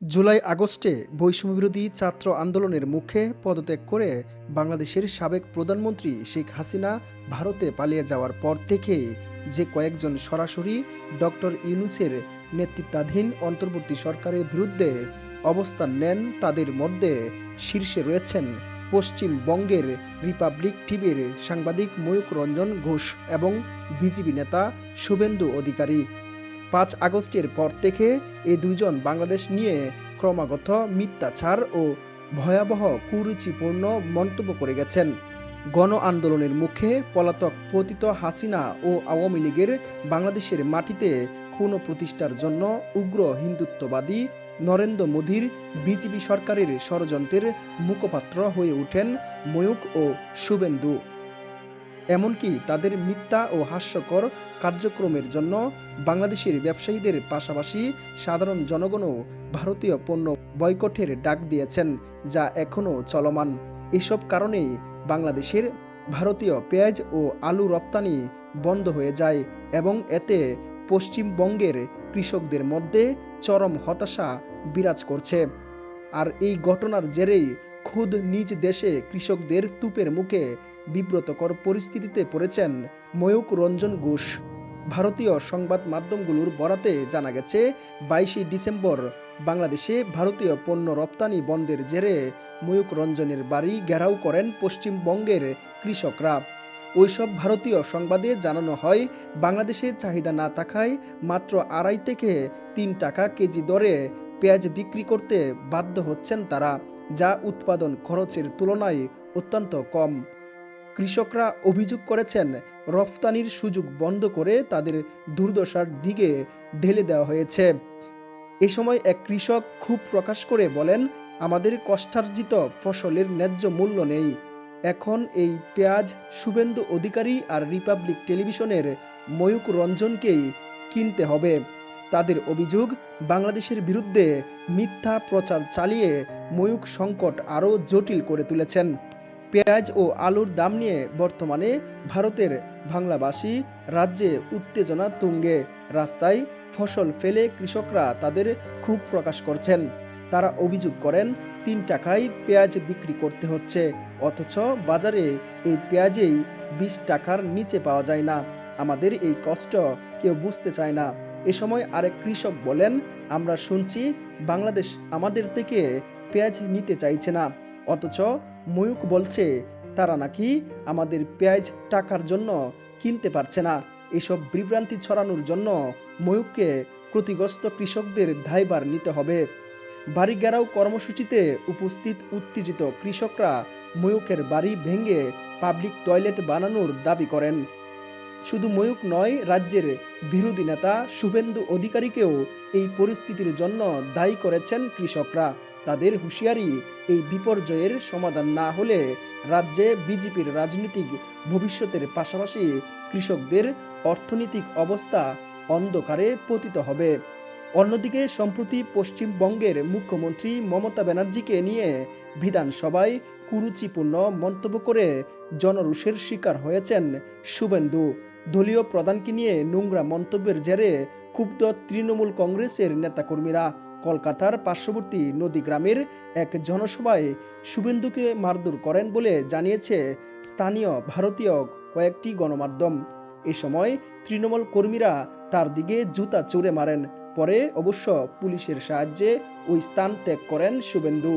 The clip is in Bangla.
জুলাই আগস্টে বৈষম্যবিরোধী ছাত্র আন্দোলনের মুখে পদত্যাগ করে বাংলাদেশের সাবেক প্রধানমন্ত্রী শেখ হাসিনা ভারতে পালিয়ে যাওয়ার পর থেকেই যে কয়েকজন সরাসরি ডক্টর ইউনূসের নেতৃত্বাধীন অন্তর্বর্তী সরকারের বিরুদ্ধে অবস্থান নেন তাদের মধ্যে শীর্ষে রয়েছেন পশ্চিমবঙ্গের রিপাবলিক টিভির সাংবাদিক ময়ূক রঞ্জন ঘোষ এবং বিজিবি নেতা শুভেন্দু অধিকারী। ৫ আগস্টের পর থেকে এই দুইজন বাংলাদেশ নিয়ে ক্রমাগত মিথ্যাচার ও ভয়াবহ কুরুচিপূর্ণ মন্তব্য করে গেছেন। গণ আন্দোলনের মুখে পলাতক পতিত হাসিনা ও আওয়ামী লীগের বাংলাদেশের মাটিতে পুনঃপ্রতিষ্ঠার জন্য উগ্র হিন্দুত্ববাদী নরেন্দ্র মোদীর বিজেপি সরকারের ষড়যন্ত্রের মুখপাত্র হয়ে ওঠেন ময়ূক ও শুভেন্দু। এমনকি তাদের মিথ্যা ও হাস্যকর কার্যক্রমের জন্য বাংলাদেশের ব্যবসায়ীদের পাশাপাশি সাধারণ জনগণও ভারতীয় পণ্য বয়কটের ডাক দিয়েছেন, যা এখনও চলমান। এসব কারণেই বাংলাদেশের ভারতীয় পেঁয়াজ ও আলু রপ্তানি বন্ধ হয়ে যায় এবং এতে পশ্চিমবঙ্গের কৃষকদের মধ্যে চরম হতাশা বিরাজ করছে। আর এই ঘটনার জেরেই খুদ নিজ দেশে কৃষকদের তুপের মুখে বিব্রতকর পরিস্থিতিতে পড়েছেন ময়ূক রঞ্জন ঘোষ। ভারতীয় সংবাদ মাধ্যমগুলোর বরাতে জানা গেছে, ২২শে ডিসেম্বর বাংলাদেশে ভারতীয় পণ্য রপ্তানি বন্ধের জেরে ময়ূক রঞ্জনের বাড়ি ঘেরাও করেন পশ্চিমবঙ্গের কৃষকরা। ওইসব ভারতীয় সংবাদে জানানো হয়, বাংলাদেশের চাহিদা না থাকায় মাত্র ২.৫ থেকে ৩ টাকা কেজি দরে পেঁয়াজ বিক্রি করতে বাধ্য হচ্ছেন তারা, যা উৎপাদন খরচের তুলনায় অত্যন্ত কম। কৃষকরা অভিযোগ করেছেন, রফতানির সুযোগ বন্ধ করে তাদের দুর্দশার দিকে ঢেলে দেওয়া হয়েছে। এ সময় এক কৃষক ক্ষোভ প্রকাশ করে বলেন, আমাদের কষ্টার্জিত ফসলের ন্যায্য মূল্য নেই। এখন এই পেঁয়াজ শুভেন্দু অধিকারী আর রিপাবলিক টেলিভিশনের ময়ূক রঞ্জনকেই কিনতে হবে। তাদের অভিযোগ, বাংলাদেশের বিরুদ্ধে মিথ্যা প্রচার চালিয়ে ময়ূক সংকট আরও জটিল করে তুলেছেন। পেঁয়াজ ও আলুর দাম নিয়ে বর্তমানে ভারতের বাংলাভাষী রাজ্যে উত্তেজনা তুঙ্গে। রাস্তায় ফসল ফেলে কৃষকরা তাদের ক্ষোভ প্রকাশ করছেন। তারা অভিযোগ করেন, ৩ টাকায় পেঁয়াজ বিক্রি করতে হচ্ছে, অথচ বাজারে এই পেঁয়াজেই ২০ টাকার নিচে পাওয়া যায় না। আমাদের এই কষ্ট কেউ বুঝতে চায় না। এ সময় আরেক কৃষক বলেন, আমরা শুনছি বাংলাদেশ আমাদের থেকে পেঁয়াজ নিতে চাইছে না, অথচ ময়ূক বলছে তারা নাকি আমাদের পেঁয়াজ টাকার জন্য কিনতে পারছে না। এসব বিভ্রান্তি ছড়ানোর জন্য ময়ূককে ক্ষতিগ্রস্ত কৃষকদের দায়ভার নিতে হবে। বাড়ি ঘেরাও কর্মসূচিতে উপস্থিত উত্তেজিত কৃষকরা ময়ূকের বাড়ি ভেঙে পাবলিক টয়লেট বানানোর দাবি করেন। শুধু ময়ূক নয়, রাজ্যের বিরোধী নেতা শুভেন্দু অধিকারীকেও এই পরিস্থিতির জন্য দায়ী করেছেন কৃষকরা। তাদের হুঁশিয়ারি, এই বিপর্যয়ের সমাধান না হলে রাজ্যে বিজেপির রাজনৈতিক ভবিষ্যতের পাশাপাশি কৃষকদের অর্থনৈতিক অবস্থা অন্ধকারে পতিত হবে। অন্যদিকে সম্প্রতি পশ্চিমবঙ্গের মুখ্যমন্ত্রী মমতা ব্যানার্জিকে নিয়ে বিধানসভায় কুরুচিপূর্ণ মন্তব্য করে জনরোষের শিকার হয়েছেন শুভেন্দু। দলীয় প্রধানকে নিয়ে নোংরা মন্তব্যের জেরে ক্ষুব্ধ তৃণমূল কংগ্রেসের নেতাকর্মীরা কলকাতার পার্শ্ববর্তী নদীগ্রামের এক জনসভায় শুভেন্দুকে মারধর করেন বলে জানিয়েছে স্থানীয় ভারতীয় কয়েকটি গণমাধ্যম। এ সময় তৃণমূল কর্মীরা তার দিকে জুতা ছুঁড়ে মারেন। পরে অবশ্য পুলিশের সাহায্যে ওই স্থান ত্যাগ করেন শুভেন্দু।